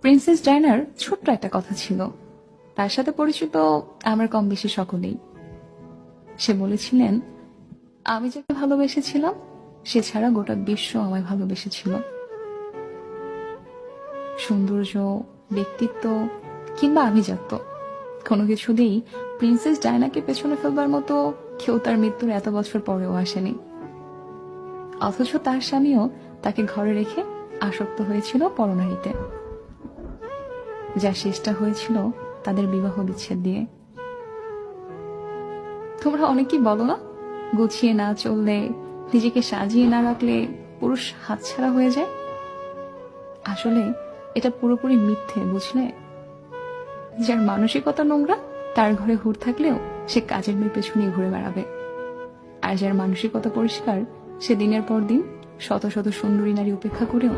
Princess ডায়নার ছোট্ট একটা কথা ছিল, তার সাথে পরিচিত আমার কম বেশি সকলেই। সে বলেছিলেন, আমি যাকে ভালোবেসেছিলাম সে ছাড়া গোটা বিশ্ব আমায় ভালোবেসেছিল। সৌন্দর্য, ব্যক্তিত্ব কিংবা আভিজাত্য কোনো কিছুতেই প্রিন্সেস ডায়নাকে পেছনে ফেলবার মতো কেউ তার মৃত্যুর এত বছর পরেও আসেনি। অথচ তার স্বামীও তাকে ঘরে রেখে আসক্ত হয়েছিল পরনারীতে, যার শেষটা হয়েছিল তাদের বিবাহ বিচ্ছেদ দিয়ে। তোমরা অনেকেই বলো না, গুছিয়ে না চললে, নিজেকে সাজিয়ে না রাখলে পুরুষ হাতছাড়া হয়ে যায়। আসলে এটা পুরোপুরি মিথ্যে, বুঝলে? যার মানসিকতা নোংরা তার ঘরে হুর থাকলেও সে কাজের মেয়ের পেছনে ঘুরে বেড়াবে, আর যার মানসিকতা পরিষ্কার সে দিনের পর দিন শত শত সুন্দরী নারী উপেক্ষা করেও